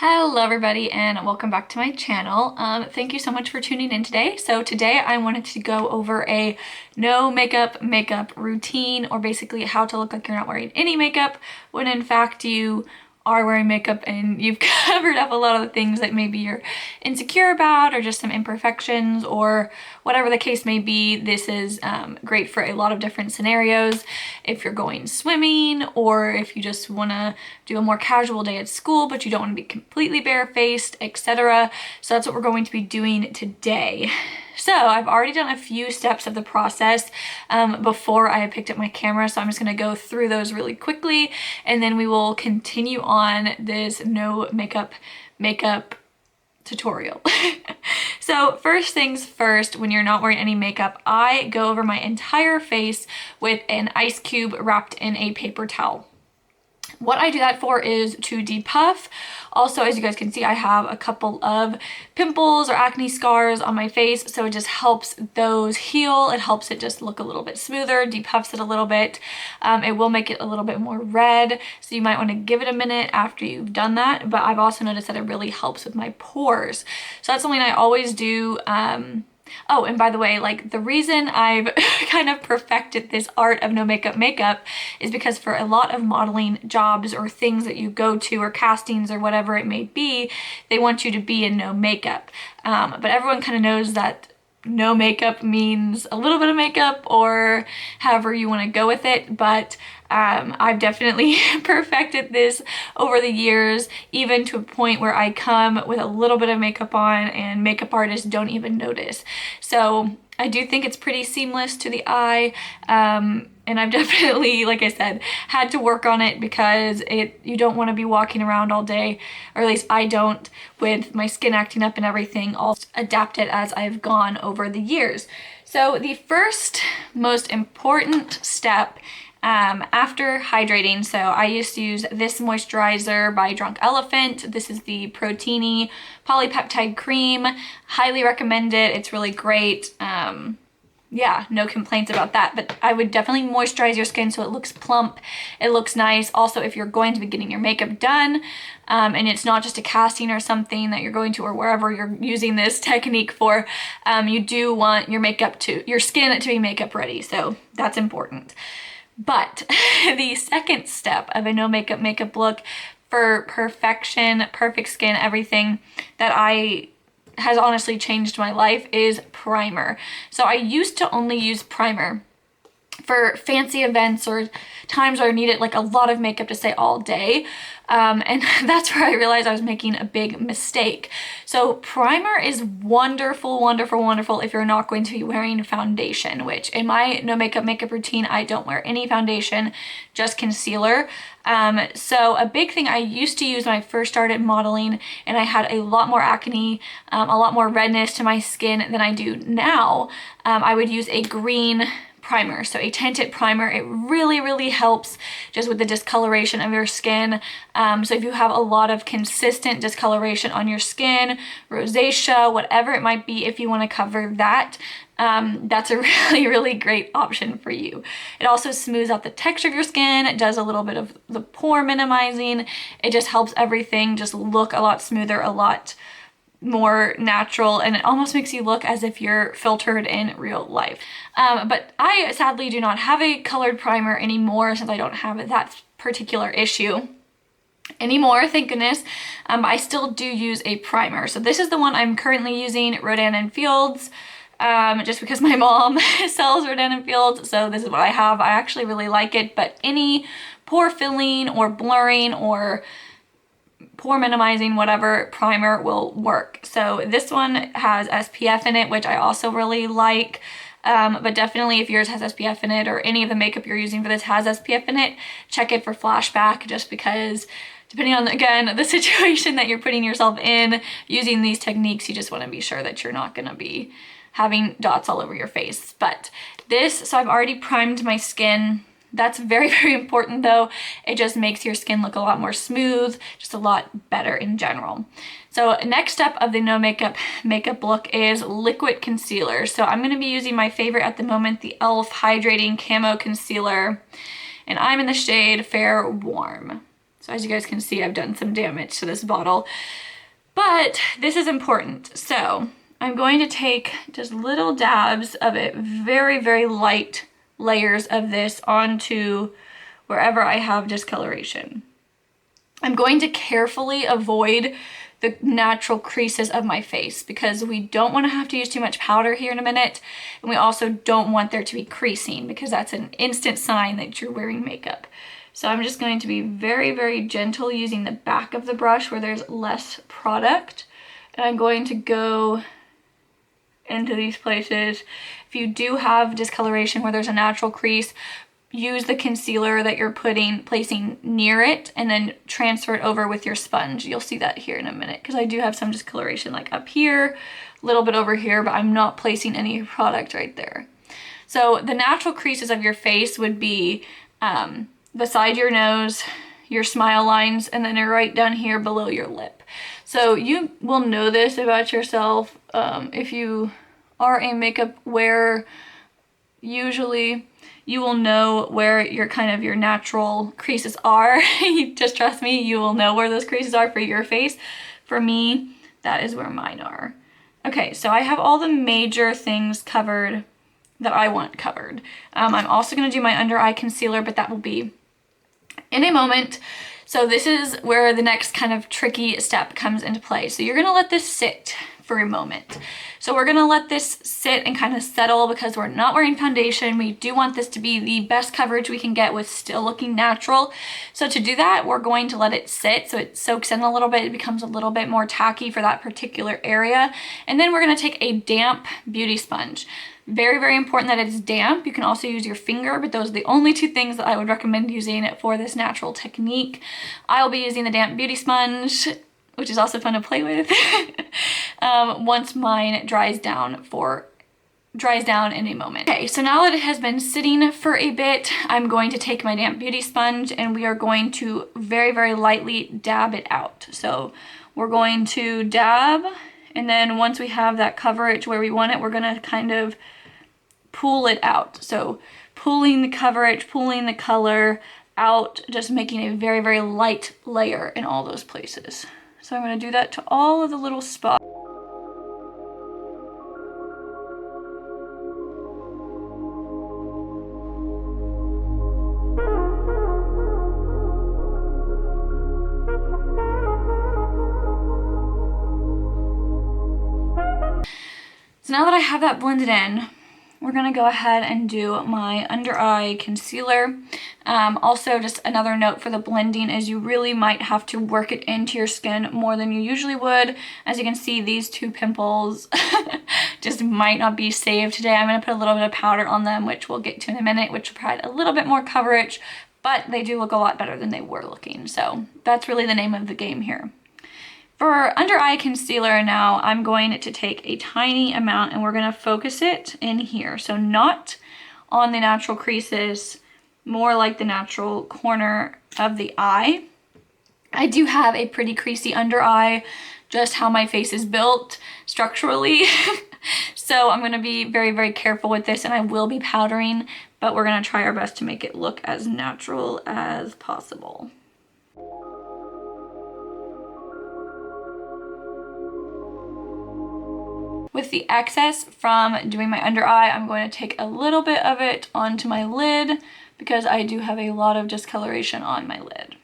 Hello everybody and welcome back to my channel. Thank you so much for tuning in today. So today I wanted to go over a no makeup routine, or basically how to look like you're not wearing any makeup when in fact you are wearing makeup and you've covered up a lot of the things that maybe you're insecure about, or just some imperfections, or whatever the case may be. This is great for a lot of different scenarios. If you're going swimming, or if you just want to do a more casual day at school but you don't want to be completely barefaced, etc. So that's what we're going to be doing today. So I've already done a few steps of the process before I picked up my camera, so I'm just going to go through those really quickly, and then we will continue on this no makeup tutorial. So first things first, when you're not wearing any makeup, I go over my entire face with an ice cube wrapped in a paper towel. What I do that for is to depuff. Also, as you guys can see, I have a couple of pimples or acne scars on my face, so it just helps those heal. It helps it just look a little bit smoother, depuffs it a little bit. It will make it a little bit more red, so you might want to give it a minute after you've done that, but I've also noticed that it really helps with my pores. So that's something I always do. Oh, and by the way, like, the reason I've kind of perfected this art of no makeup is because for a lot of modeling jobs or things that you go to, or castings or whatever it may be, they want you to be in no makeup. But everyone kind of knows that no makeup means a little bit of makeup, or however you want to go with it. But I've definitely perfected this over the years, even to a point where I come with a little bit of makeup on and makeup artists don't even notice. So I do think it's pretty seamless to the eye. And I've definitely, like I said, had to work on it, because you don't want to be walking around all day, or at least I don't, with my skin acting up and everything. I'll adapt it as I've gone over the years. So the first most important step after hydrating, so I used to use this moisturizer by Drunk Elephant. This is the Proteini Polypeptide Cream. Highly recommend it. It's really great. Yeah, no complaints about that, but I would definitely moisturize your skin so it looks plump, it looks nice. Also, if you're going to be getting your makeup done, and it's not just a casting or something that you're going to, or wherever you're using this technique for, you do want your skin to be makeup ready, so that's important. But the second step of a no makeup look for perfection, perfect skin, everything that has honestly changed my life is primer. So I used to only use primer for fancy events or times where I needed like a lot of makeup to stay all day. And that's where I realized I was making a big mistake. So primer is wonderful, wonderful, wonderful if you're not going to be wearing foundation, which in my no makeup routine, I don't wear any foundation, just concealer. So a big thing I used to use when I first started modeling, and I had a lot more acne, a lot more redness to my skin than I do now, I would use a green primer, so a tinted primer. It really, really helps just with the discoloration of your skin. So if you have a lot of consistent discoloration on your skin, rosacea, whatever it might be, if you want to cover that, that's a really, really great option for you. It also smooths out the texture of your skin. It does a little bit of the pore minimizing. It just helps everything just look a lot smoother, a lot more natural, and it almost makes you look as if you're filtered in real life. But I sadly do not have a colored primer anymore, since I don't have that particular issue anymore, thank goodness. I still do use a primer. So this is the one I'm currently using, Rodan & Fields, just because my mom sells Rodan & Fields, so this is what I have. I actually really like it, but any pore filling or blurring or pore minimizing, whatever, primer will work. So this one has SPF in it, which I also really like. But definitely if yours has SPF in it, or any of the makeup you're using for this has SPF in it, check it for flashback, just because depending on, again, the situation that you're putting yourself in using these techniques, you just want to be sure that you're not going to be having dots all over your face. But so I've already primed my skin. That's very, very important though. It just makes your skin look a lot more smooth, just a lot better in general. So next step of the no makeup look is liquid concealer. So I'm going to be using my favorite at the moment, the e.l.f. Hydrating Camo Concealer, and I'm in the shade Fair Warm. So as you guys can see, I've done some damage to this bottle, but this is important. So I'm going to take just little dabs of it, very, very light layers of this onto wherever I have discoloration. I'm going to carefully avoid the natural creases of my face because we don't want to have to use too much powder here in a minute. And we also don't want there to be creasing because that's an instant sign that you're wearing makeup. So I'm just going to be very, very gentle using the back of the brush where there's less product. And I'm going to go into these places. If you do have discoloration where there's a natural crease, use the concealer that you're placing near it and then transfer it over with your sponge. You'll see that here in a minute because I do have some discoloration like up here, a little bit over here, but I'm not placing any product right there. So the natural creases of your face would be beside your nose, your smile lines, and then right down here below your lip. So you will know this about yourself if you are a makeup wearer. Usually you will know where your your natural creases are. Just trust me, you will know where those creases are for your face. For me, that is where mine are. Okay, so I have all the major things covered that I want covered. I'm also going to do my under eye concealer, but that will be in a moment. So this is where the next kind of tricky step comes into play. So you're going to let this sit for a moment. So we're gonna let this sit and kind of settle because we're not wearing foundation. We do want this to be the best coverage we can get with still looking natural. So to do that, we're going to let it sit so it soaks in a little bit. It becomes a little bit more tacky for that particular area. And then we're gonna take a damp beauty sponge. Very, very important that it's damp. You can also use your finger, but those are the only two things that I would recommend using for this natural technique. I'll be using the damp beauty sponge, which is also fun to play with, once mine dries down in a moment. Okay, so now that it has been sitting for a bit, I'm going to take my damp beauty sponge and we are going to very, very lightly dab it out. So we're going to dab, and then once we have that coverage where we want it, we're gonna kind of pull it out. So pulling the coverage, pulling the color out, just making a very, very light layer in all those places. So I'm going to do that to all of the little spots. So now that I have that blended in, we're gonna go ahead and do my under eye concealer. Also, just another note for the blending is you really might have to work it into your skin more than you usually would. As you can see, these two pimples just might not be saved today. I'm gonna put a little bit of powder on them, which we'll get to in a minute, which will provide a little bit more coverage, but they do look a lot better than they were looking. So that's really the name of the game here. For under eye concealer now, I'm going to take a tiny amount and we're going to focus it in here. So not on the natural creases, more like the natural corner of the eye. I do have a pretty creasy under eye, just how my face is built structurally. So I'm going to be very, very careful with this, and I will be powdering, but we're going to try our best to make it look as natural as possible. With the excess from doing my under eye, I'm going to take a little bit of it onto my lid because I do have a lot of discoloration on my lid.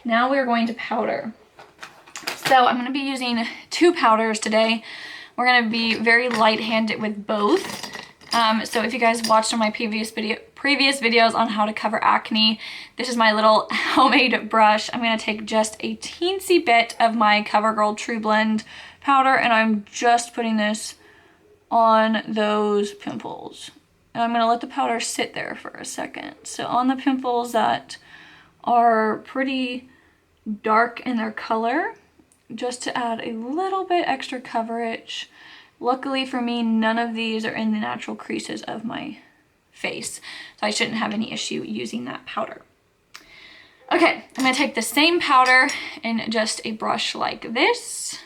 Now we're going to powder. So I'm going to be using two powders today. We're going to be very light-handed with both. So if you guys watched on my previous videos on how to cover acne, this is my little homemade brush. I'm going to take just a teensy bit of my CoverGirl True Blend powder, and I'm just putting this on those pimples. And I'm going to let the powder sit there for a second. So on the pimples that are pretty dark in their color, just to add a little bit extra coverage. Luckily for me, none of these are in the natural creases of my face, so I shouldn't have any issue using that powder. Okay, I'm going to take the same powder in just a brush like this,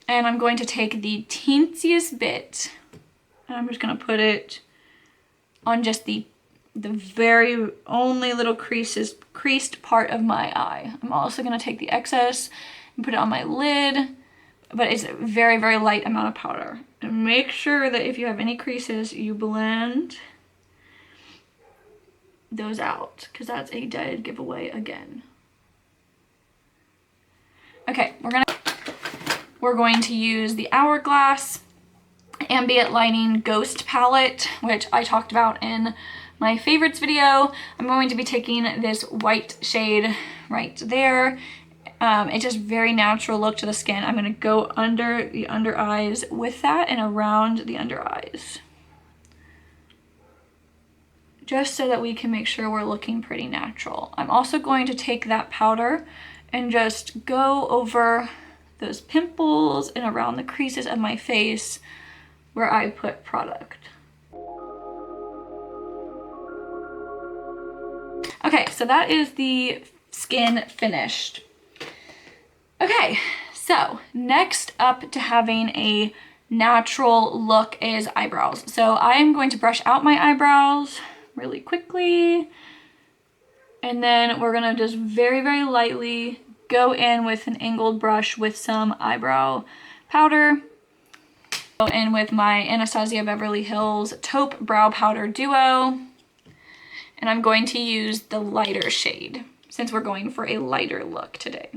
and I'm going to take the teensiest bit, and I'm just going to put it on just the very only little creased part of my eye. I'm also gonna take the excess and put it on my lid, but it's a very, very light amount of powder. And make sure that if you have any creases, you blend those out, because that's a dead giveaway again. Okay, we're going to use the Hourglass Ambient Lighting Ghost Palette, which I talked about in my favorites video. I'm going to be taking this white shade right there. It's just very natural look to the skin. I'm gonna go under the under eyes with that and around the under eyes, just so that we can make sure we're looking pretty natural. I'm also going to take that powder and just go over those pimples and around the creases of my face where I put product. Okay, so that is the skin finished. Okay, so next up to having a natural look is eyebrows. So I'm going to brush out my eyebrows really quickly, and then we're gonna just very, very lightly go in with an angled brush with some eyebrow powder. Go in with my Anastasia Beverly Hills Taupe Brow Powder Duo. And I'm going to use the lighter shade since we're going for a lighter look today.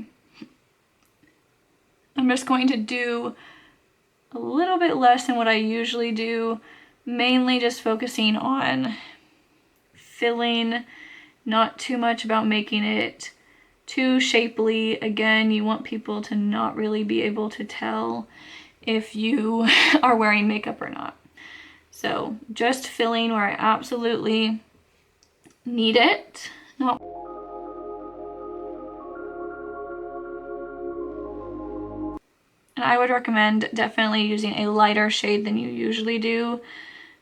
I'm just going to do a little bit less than what I usually do, mainly just focusing on filling, not too much about making it too shapely. Again, you want people to not really be able to tell if you are wearing makeup or not. So just filling where I absolutely need it. And I would recommend definitely using a lighter shade than you usually do,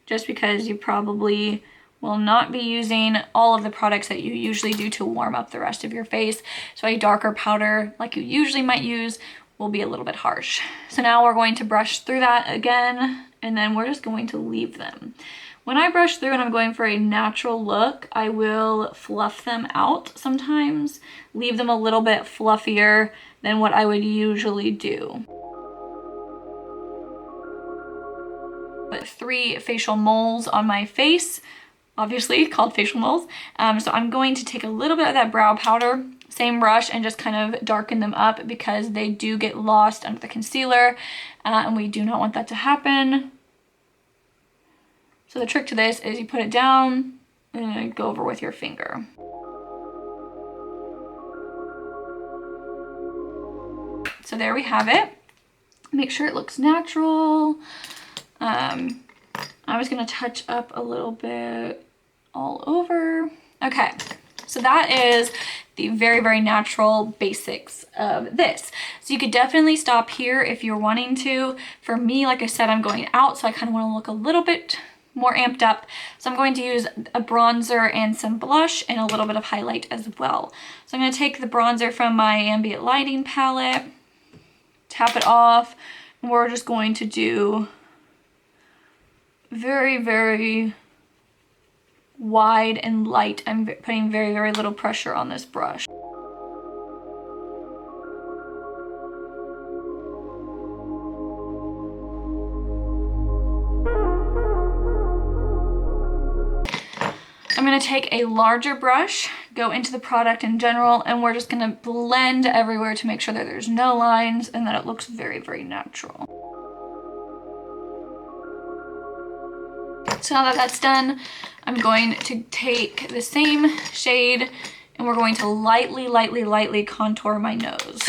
just because you probably will not be using all of the products that you usually do to warm up the rest of your face. So a darker powder like you usually might use will be a little bit harsh. So now we're going to brush through that again, and then we're just going to leave them. When I brush through and I'm going for a natural look, I will fluff them out sometimes, leave them a little bit fluffier than what I would usually do. Put 3 facial moles on my face, obviously called facial moles. So I'm going to take a little bit of that brow powder, same brush, and just kind of darken them up because they do get lost under the concealer, and we do not want that to happen. So the trick to this is you put it down and go over with your finger. So there we have it. Make sure it looks natural. I was gonna touch up a little bit all over. Okay, so that is the very, very natural basics of this. So you could definitely stop here if you're wanting to. For me, like I said, I'm going out, so I kind of want to look a little bit more amped up. So I'm going to use a bronzer and some blush and a little bit of highlight as well. So I'm going to take the bronzer from my Ambient Lighting palette, tap it off, and we're just going to do very, very wide and light. I'm putting very, very little pressure on this brush. I'm going to take a larger brush, go into the product in general, and we're just going to blend everywhere to make sure that there's no lines and that it looks very, very natural. So now that that's done, I'm going to take the same shade and we're going to lightly, lightly, lightly contour my nose.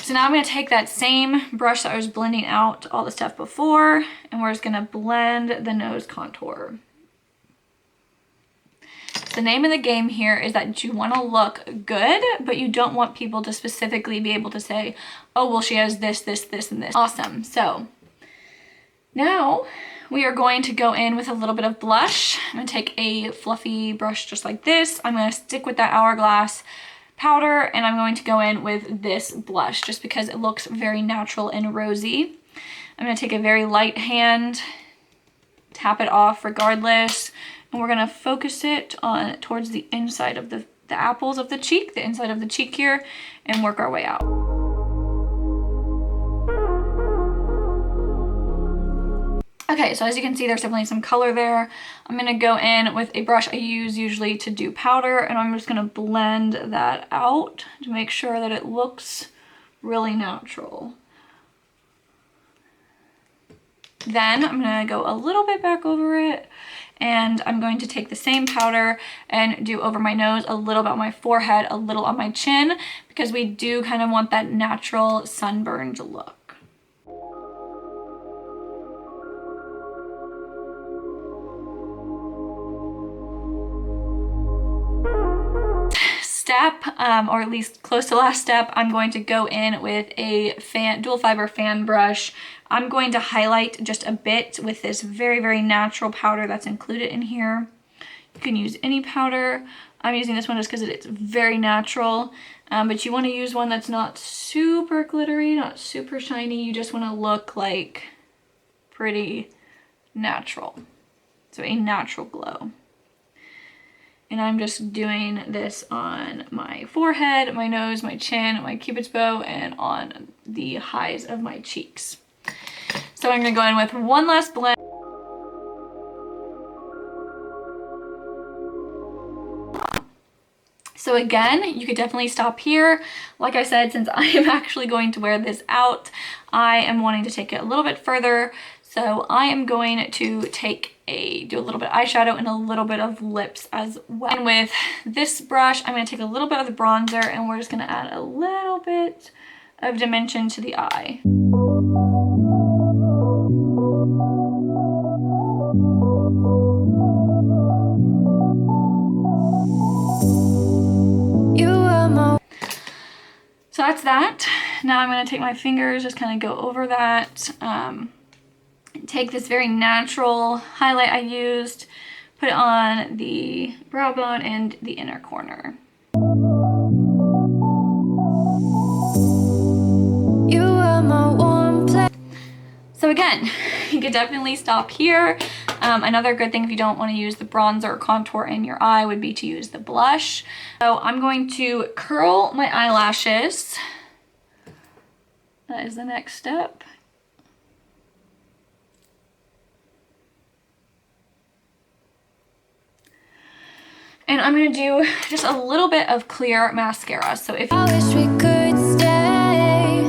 So now I'm going to take that same brush that I was blending out all the stuff before, and we're just going to blend the nose contour. The name of the game here is that you want to look good, but you don't want people to specifically be able to say, oh, well, she has this, this, this, and this. Awesome. So now we are going to go in with a little bit of blush. I'm going to take a fluffy brush just like this. I'm going to stick with that Hourglass powder, and I'm going to go in with this blush just because it looks very natural and rosy. I'm going to take a very light hand, tap it off regardless, and we're going to focus it on towards the inside of the apples of the cheek, the inside of the cheek here, and work our way out. Okay, so as you can see, there's definitely some color there. I'm gonna go in with a brush I use usually to do powder, and I'm just gonna blend that out to make sure that it looks really natural. Then I'm gonna go a little bit back over it, and I'm going to take the same powder and do over my nose, a little bit on my forehead, a little on my chin, because we do kind of want that natural sunburned look. Step, or at least close to last step, I'm going to go in with a dual fiber fan brush. I'm going to highlight just a bit with this very, very natural powder that's included in here. You can use any powder. I'm using this one just because it's very natural, but you want to use one that's not super glittery, not super shiny. You just want to look like pretty natural. So a natural glow. And I'm just doing this on my forehead, my nose, my chin, my cupid's bow, and on the highs of my cheeks. So I'm gonna go in with one last blend. So again, you could definitely stop here. Like I said, since I am actually going to wear this out, I am wanting to take it a little bit further. So I am going to do a little bit of eyeshadow and a little bit of lips as well. And with this brush, I'm going to take a little bit of the bronzer, and we're just going to add a little bit of dimension to the eye. So that's that. Now I'm going to take my fingers, just kind of go over that. Take this very natural highlight I used, put it on the brow bone and the inner corner. You are my warm place. So again, you could definitely stop here. Another good thing if you don't want to use the bronzer or contour in your eye would be to use the blush. So I'm going to curl my eyelashes. That is the next step. And I'm gonna do just a little bit of clear mascara. So if I wish we could stay,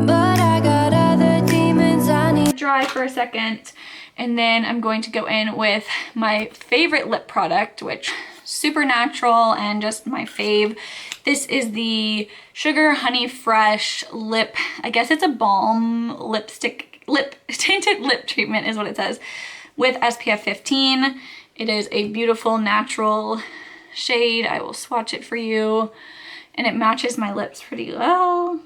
but I got other demons I need to dry for a second. And then I'm going to go in with my favorite lip product, which super natural and just my fave. This is the Sugar Honey Fresh lip, I guess it's a balm tinted lip treatment is what it says, with SPF 15. It is a beautiful natural shade. I will swatch it for you, and it matches my lips pretty well.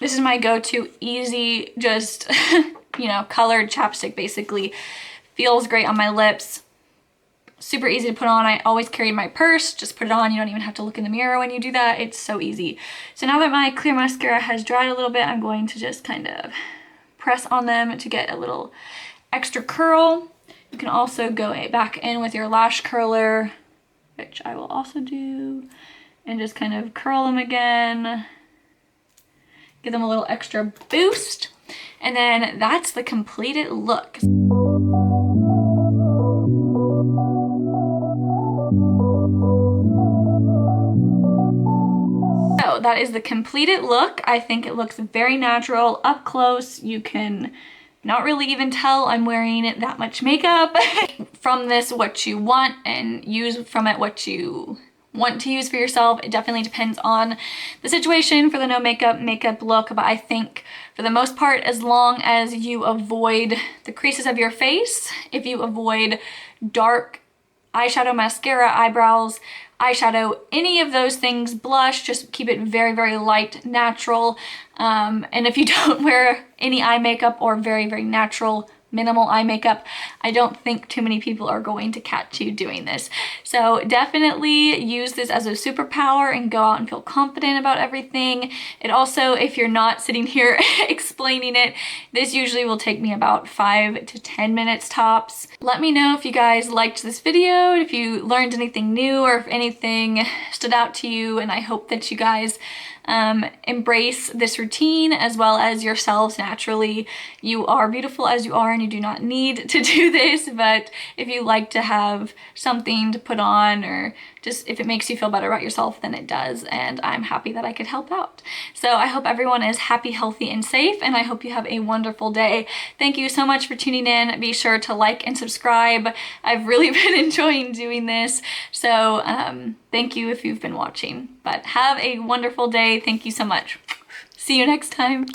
This is my go-to easy, just, you know, colored chapstick basically. Feels great on my lips. Super easy to put on. I always carry my purse. Just put it on. You don't even have to look in the mirror when you do that. It's so easy. So now that my clear mascara has dried a little bit, I'm going to just kind of press on them to get a little extra curl. You can also go back in with your lash curler, which I will also do, and just kind of curl them again. Give them a little extra boost. And then that's the completed look. So that is the completed look. I think it looks very natural up close. You can not really even tell I'm wearing that much makeup. From this what you want, and use from it what you want to use for yourself. It definitely depends on the situation for the no makeup look, but I think for the most part, as long as you avoid the creases of your face, if you avoid dark eyeshadow, mascara, eyebrows, eyeshadow, any of those things, blush, just keep it very, very light, natural. And if you don't wear any eye makeup or very, very natural minimal eye makeup, I don't think too many people are going to catch you doing this. So definitely use this as a superpower and go out and feel confident about everything. It also, if you're not sitting here explaining it, this usually will take me about 5 to 10 minutes tops. Let me know if you guys liked this video, if you learned anything new, or if anything stood out to you, and I hope that you guys embrace this routine as well as yourselves naturally. You are beautiful as you are and you do not need to do this, but if you like to have something to put on, or just if it makes you feel better about yourself, then it does, and I'm happy that I could help out. So I hope everyone is happy, healthy, and safe, and I hope you have a wonderful day. Thank you so much for tuning in. Be sure to like and subscribe. I've really been enjoying doing this, so thank you if you've been watching. But have a wonderful day. Thank you so much. See you next time.